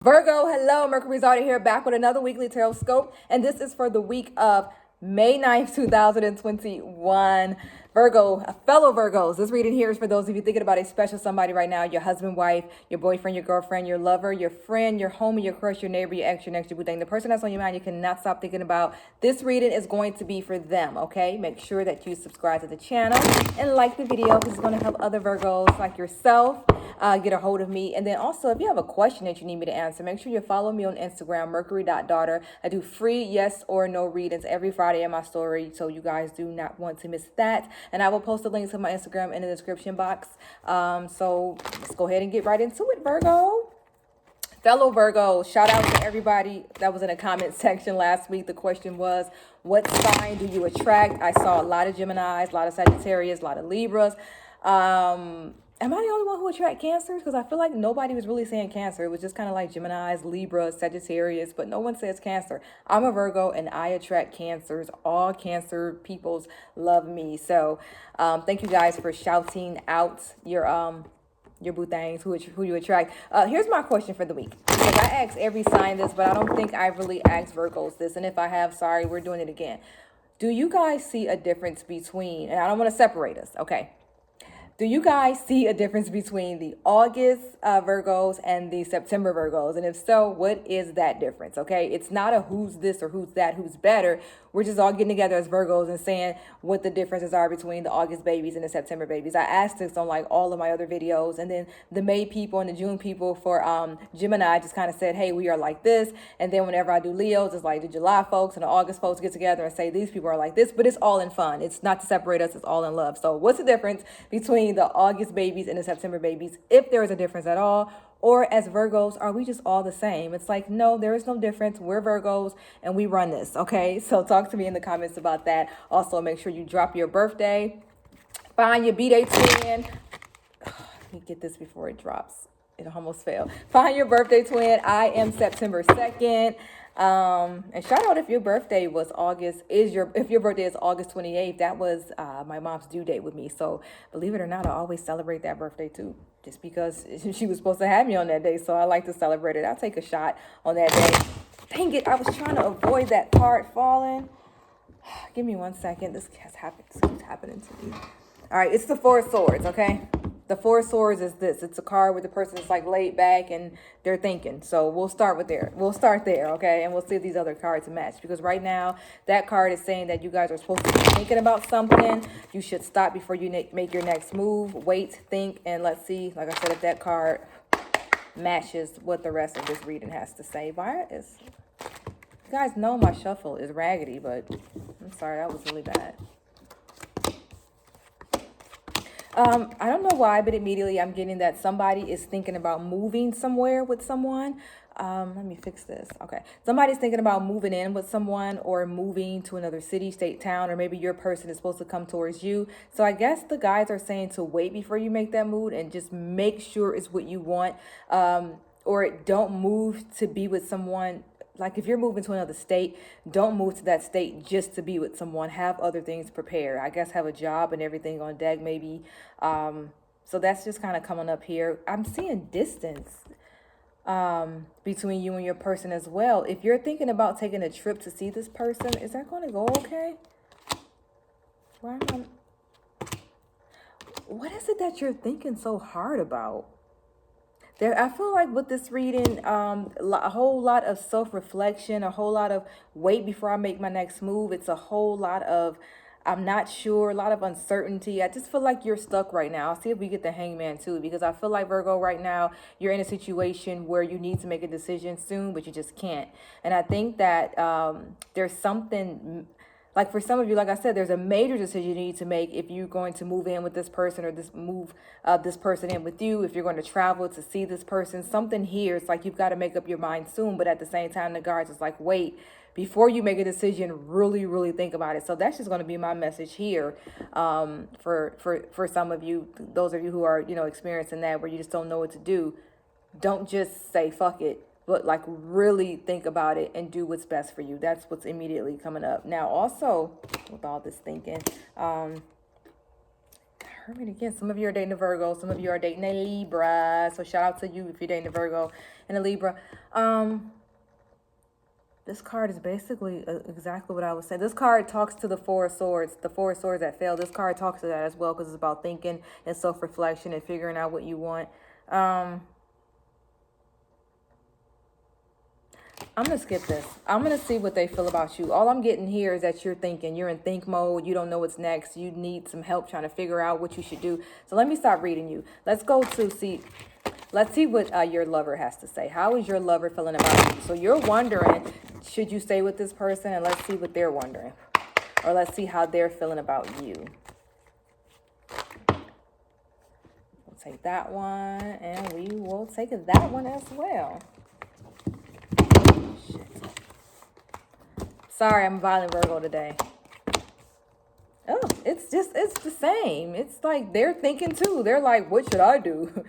Virgo, hello, Mercury's already here back with another weekly tarot scope, and this is for the week of May 9th, 2021. Virgo, fellow Virgos, this reading here is for those of you thinking about a special somebody right now, your husband, wife, your boyfriend, your girlfriend, your lover, your friend, your homie, your crush, your neighbor, your ex, your next, your boo thing, the person that's on your mind you cannot stop thinking about. This reading is going to be for them, okay? Make sure that you subscribe to the channel and like the video because it's going to help other Virgos like yourself get a hold of me. And then also, if you have a question that you need me to answer, make sure you follow me on Instagram, mercury.daughter. I do free yes or no readings every Friday in my story, so you guys do not want to miss that. And I will post the links to my Instagram in the description box. So let's go ahead and get right into it, Virgo. Fellow Virgo, shout out to everybody that was in the comment section last week. The question was, what sign do you attract? I saw a lot of Geminis, a lot of Sagittarius, a lot of Libras. Am I the only one who attract Cancers? Because I feel like nobody was really saying Cancer. It was just kind of like Geminis, Libras, Sagittarius, but no one says Cancer. I'm a Virgo and I attract Cancers. All Cancer peoples love me. So thank you guys for shouting out your boo things, who you attract. Here's my question for the week. Because I asked every sign this, but I don't think I really asked Virgos this. And if I have, sorry, we're doing it again. Do you guys see a difference between, and I don't want to separate us, okay? Do you guys see a difference between the August Virgos and the September Virgos? And if so, what is that difference? Okay, it's not a who's this or who's that, who's better. We're just all getting together as Virgos and saying what the differences are between the August babies and the September babies. I asked this on like all of my other videos. And then the May people and the June people for Gemini just kind of said, hey, we are like this. And then whenever I do Leos, it's like the July folks and the August folks get together and say these people are like this. But it's all in fun. It's not to separate us. It's all in love. So what's the difference between the August babies and the September babies, if there is a difference at all? Or as Virgos, are we just all the same? It's like, no, there is no difference. We're Virgos and we run this, okay? So talk to me in the comments about that. Also, make sure you drop your birthday. Find your B-Day twin. Let me get this before it drops. It almost failed. Find your birthday twin. I am September 2nd. And shout out if your birthday was if your birthday is August 28th, that was my mom's due date with me. So believe it or not, I always celebrate that birthday too, just because she was supposed to have me on that day. So I like to celebrate it. I'll take a shot on that day. Dang it, I was trying to avoid that card falling. Give me 1 second. This keeps happening to me. All right, it's the Four of Swords, okay? The Four of Swords is this. It's a card where the person is like laid back and they're thinking. So we'll start there, okay? And we'll see if these other cards match. Because right now, that card is saying that you guys are supposed to be thinking about something. You should stop before you make your next move. Wait, think, and let's see, like I said, if that card matches what the rest of this reading has to say. You guys know my shuffle is raggedy, but I'm sorry, that was really bad. I don't know why, but immediately I'm getting that somebody is thinking about moving somewhere with someone. Let me fix this. Okay. Somebody's thinking about moving in with someone or moving to another city, state, town, or maybe your person is supposed to come towards you. So I guess the guys are saying to wait before you make that move and just make sure it's what you want. Or don't move to be with someone. Like if you're moving to another state, don't move to that state just to be with someone. Have other things prepared. I guess have a job and everything on deck maybe. So that's just kind of coming up here. I'm seeing distance between you and your person as well. If you're thinking about taking a trip to see this person, is that going to go okay? What is it that you're thinking so hard about? I feel like with this reading, a whole lot of self-reflection, a whole lot of wait before I make my next move. It's a whole lot of I'm not sure, a lot of uncertainty. I just feel like you're stuck right now. I'll see if we get the Hangman too, because I feel like Virgo right now, you're in a situation where you need to make a decision soon, but you just can't. And I think that there's something... Like for some of you, like I said, there's a major decision you need to make if you're going to move in with this person or move this person in with you. If you're going to travel to see this person, something here, it's like you've got to make up your mind soon. But at the same time, the guards is like, wait, before you make a decision, really, really think about it. So that's just going to be my message here for some of you, those of you who are, experiencing that where you just don't know what to do. Don't just say, fuck it. But like really think about it and do what's best for you. That's what's immediately coming up. Now also with all this thinking, Hermit again. Some of you are dating a Virgo. Some of you are dating a Libra. So shout out to you if you're dating a Virgo and a Libra. This card is basically exactly what I was saying. This card talks to the Four of Swords. The Four of Swords that failed. This card talks to that as well because it's about thinking and self-reflection and figuring out what you want. I'm going to skip this. I'm going to see what they feel about you. All I'm getting here is that you're thinking. You're in think mode. You don't know what's next. You need some help trying to figure out what you should do. So let me stop reading you. Let's go to see. Let's see what your lover has to say. How is your lover feeling about you? So you're wondering, should you stay with this person? And let's see what they're wondering. Or let's see how they're feeling about you. We'll take that one. And we will take that one as well. Shit. Sorry, I'm a violent Virgo today. Oh, it's the same. It's like they're thinking too. They're like, what should I do?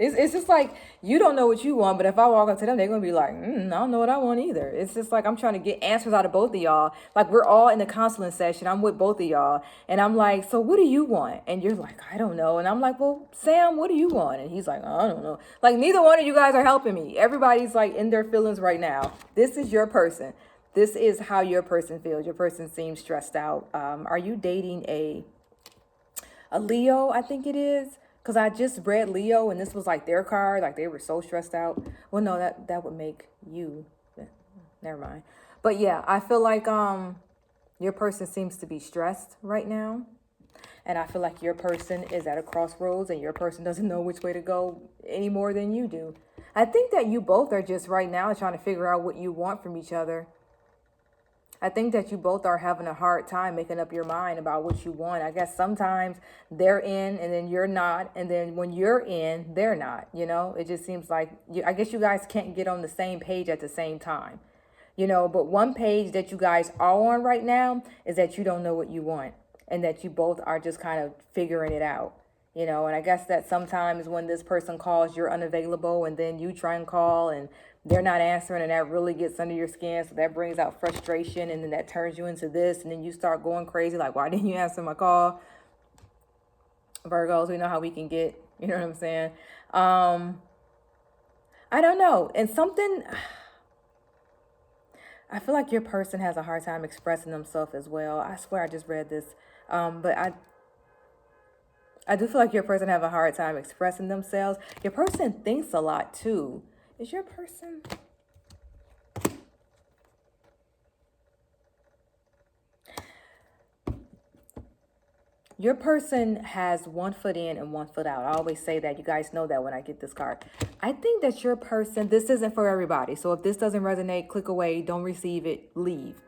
It's just like, you don't know what you want, but if I walk up to them, they're going to be like, I don't know what I want either. It's just like, I'm trying to get answers out of both of y'all. Like, we're all in the counseling session. I'm with both of y'all. And I'm like, so what do you want? And you're like, I don't know. And I'm like, well, Sam, what do you want? And he's like, I don't know. Like, neither one of you guys are helping me. Everybody's like in their feelings right now. This is your person. This is how your person feels. Your person seems stressed out. Are you dating a Leo? I think it is. Because I just read Leo and this was like their card. Like they were so stressed out. Well, no, that would make you. Never mind. But yeah, I feel like your person seems to be stressed right now. And I feel like your person is at a crossroads and your person doesn't know which way to go any more than you do. I think that you both are just right now trying to figure out what you want from each other. I think that you both are having a hard time making up your mind about what you want. I guess sometimes they're in and then you're not. And then when you're in, they're not. You know, it just seems like, I guess you guys can't get on the same page at the same time. You know, but one page that you guys are on right now is that you don't know what you want. And that you both are just kind of figuring it out. You know, and I guess that sometimes when this person calls, you're unavailable. And then you try and call and they're not answering, and that really gets under your skin. So that brings out frustration, and then that turns you into this, and then you start going crazy. Like, why didn't you answer my call? Virgos, we know how we can get. You know what I'm saying? I don't know. And something, I feel like your person has a hard time expressing themselves as well. I swear I just read this. But I do feel like your person have a hard time expressing themselves. Your person thinks a lot too. Is your person... Your person has 1 foot in and 1 foot out. I always say that. You guys know that when I get this card. I think that your person... This isn't for everybody. So if this doesn't resonate, click away. Don't receive it. Leave.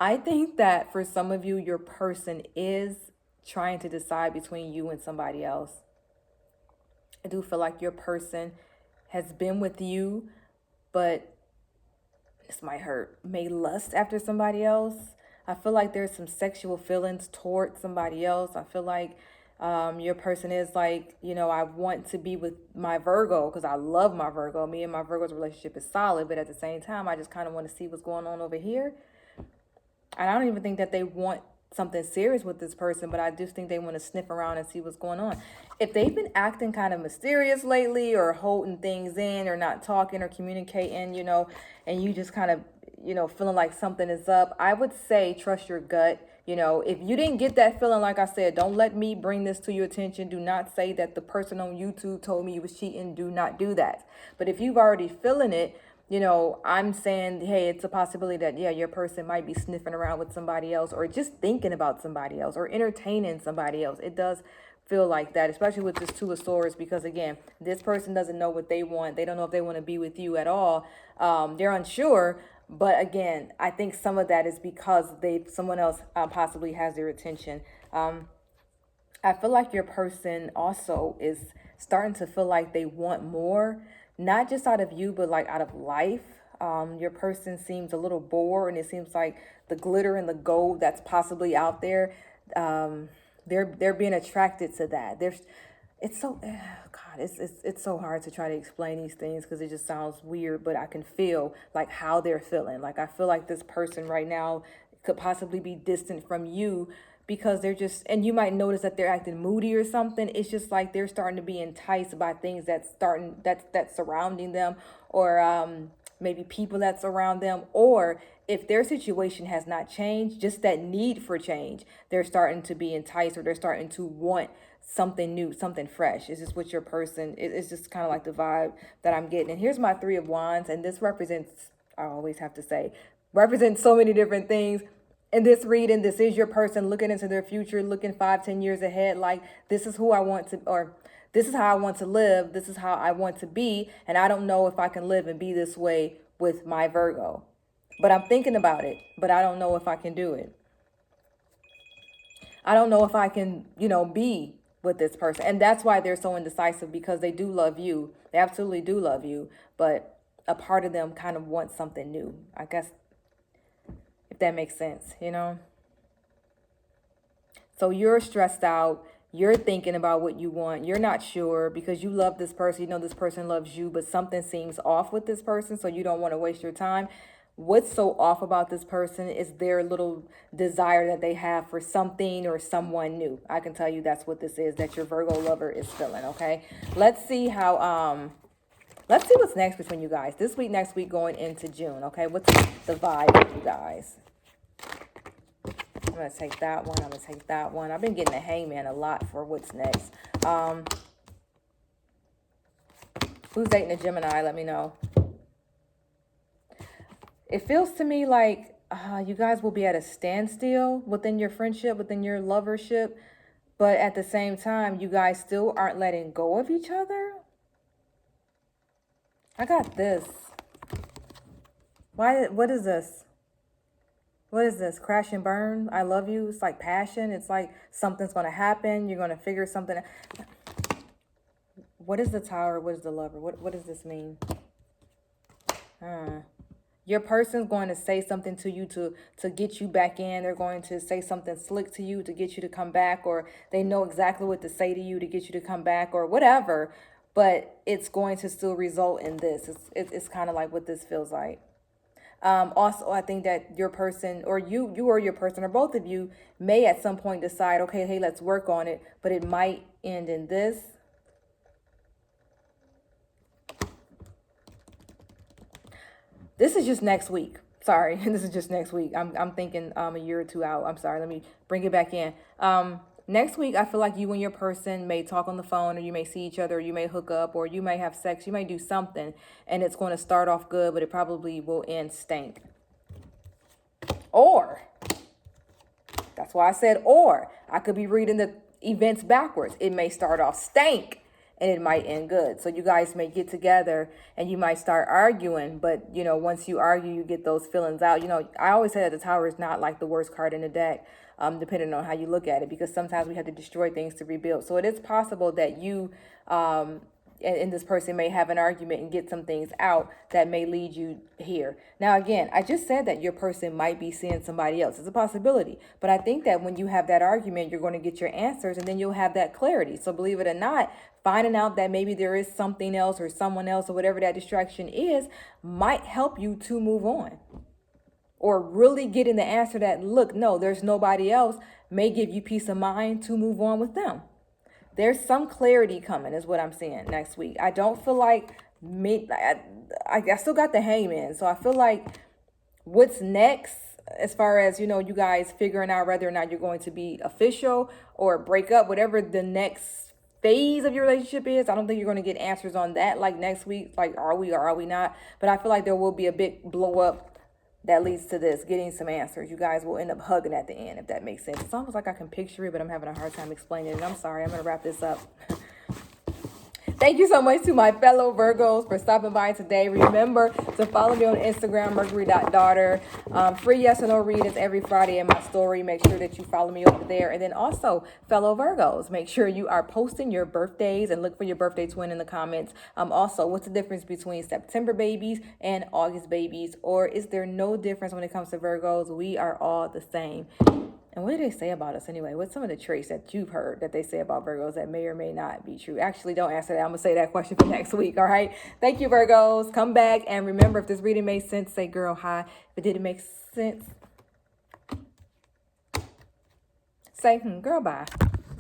I think that for some of you, your person is trying to decide between you and somebody else. I do feel like your person has been with you, but this might hurt, may lust after somebody else. I feel like there's some sexual feelings toward somebody else. I feel like your person is like, you know, I want to be with my Virgo because I love my Virgo. Me and my Virgo's relationship is solid, but at the same time, I just kind of want to see what's going on over here. And I don't even think that they want something serious with this person, but I just think they want to sniff around and see what's going on. If they've been acting kind of mysterious lately or holding things in or not talking or communicating, you know, and you just kind of, you know, feeling like something is up, I would say trust your gut. You know, if you didn't get that feeling, like I said, don't let me bring this to your attention. Do not say that the person on YouTube told me you was cheating. Do not do that. But if you've already feeling it, you know, I'm saying, hey, it's a possibility that, yeah, your person might be sniffing around with somebody else or just thinking about somebody else or entertaining somebody else. It does feel like that, especially with this Two of Swords, because, again, this person doesn't know what they want. They don't know if they want to be with you at all. They're unsure. But, again, I think some of that is because someone else possibly has their attention. I feel like your person also is starting to feel like they want more. Not just out of you, but like out of life. Your person seems a little bored, and it seems like the glitter and the gold that's possibly out there, they're being attracted to that. It's so, God, it's so hard to try to explain these things because it just sounds weird, but I can feel like how they're feeling. Like I feel like this person right now could possibly be distant from you because they're just, and you might notice that they're acting moody or something. It's just like they're starting to be enticed by things that's surrounding them, or maybe people that's around them, or if their situation has not changed, just that need for change, they're starting to be enticed, or they're starting to want something new, something fresh. It's just what your person, it's just kind of like the vibe that I'm getting. And here's my Three of Wands, and this represents, I always have to say, represents so many different things. In this reading, this is your person looking into their future, looking 5-10 years ahead, like this is who I want to, or this is how I want to live, this is how I want to be, and I don't know if I can live and be this way with my Virgo. But I'm thinking about it, but I don't know if I can do it. I don't know if I can, be with this person. And that's why they're so indecisive, because they do love you. They absolutely do love you. But a part of them kind of wants something new, I guess, if that makes sense, So you're stressed out. You're thinking about what you want. You're not sure because you love this person. You know this person loves you, but something seems off with this person, so you don't want to waste your time. What's so off about this person is their little desire that they have for something or someone new. I can tell you that's what this is, that your Virgo lover is feeling, okay? Let's see what's next between you guys. This week, next week, going into June, okay? What's the vibe with you guys? I'm going to take that one. I'm going to take that one. I've been getting the Hangman a lot for what's next. Who's dating a Gemini? Let me know. It feels to me like you guys will be at a standstill within your friendship, within your lovership. But at the same time, you guys still aren't letting go of each other. I got this. What is this? What is this? Crash and burn? I love you. It's like passion. It's like something's going to happen. You're going to figure something out. What is the Tower? What is the Lover? What does this mean? Your person's going to say something to you to get you back in. They're going to say something slick to you to get you to come back, or they know exactly what to say to you to get you to come back, or whatever. But it's going to still result in this. It's kind of like what this feels like. Also, I think that your person, or you or your person, or both of you, may at some point decide, okay, hey, let's work on it. But it might end in this. This is just next week. Sorry, this is just next week. I'm thinking a year or two out. I'm sorry. Let me bring it back in. Next week, I feel like you and your person may talk on the phone, or you may see each other, or you may hook up, or you may have sex. You may do something, and it's going to start off good, but it probably will end stank. Or, that's why I said or. I could be reading the events backwards. It may start off stank, and it might end good. So you guys may get together and you might start arguing, but once you argue, you get those feelings out. I always say that the Tower is not like the worst card in the deck, depending on how you look at it, because sometimes we have to destroy things to rebuild. So it is possible that you and this person may have an argument and get some things out that may lead you here. Now, again, I just said that your person might be seeing somebody else. It's a possibility. But I think that when you have that argument, you're going to get your answers, and then you'll have that clarity. So believe it or not, finding out that maybe there is something else or someone else or whatever that distraction is might help you to move on. Or really getting the answer that, look, no, there's nobody else, may give you peace of mind to move on with them. There's some clarity coming is what I'm seeing next week. I don't feel like I still got the Hangman. So I feel like what's next, as far as, you guys figuring out whether or not you're going to be official or break up, whatever the next phase of your relationship is, I don't think you're going to get answers on that like next week. Like, are we or are we not? But I feel like there will be a big blow up that leads to this, getting some answers. You guys will end up hugging at the end, if that makes sense. It's almost like I can picture it, but I'm having a hard time explaining it. And I'm sorry, I'm going to wrap this up. Thank you so much to my fellow Virgos for stopping by today. Remember to follow me on Instagram, mercury.daughter. Free yes or no readings every Friday in my story. Make sure that you follow me over there. And then also, fellow Virgos, make sure you are posting your birthdays and look for your birthday twin in the comments. Also, what's the difference between September babies and August babies? Or is there no difference when it comes to Virgos? We are all the same. And what do they say about us anyway? What's some of the traits that you've heard that they say about Virgos that may or may not be true? Actually, don't answer that. I'm going to say that question for next week, all right? Thank you, Virgos. Come back. And remember, if this reading made sense, say, girl, hi. If it didn't make sense, say, girl, bye.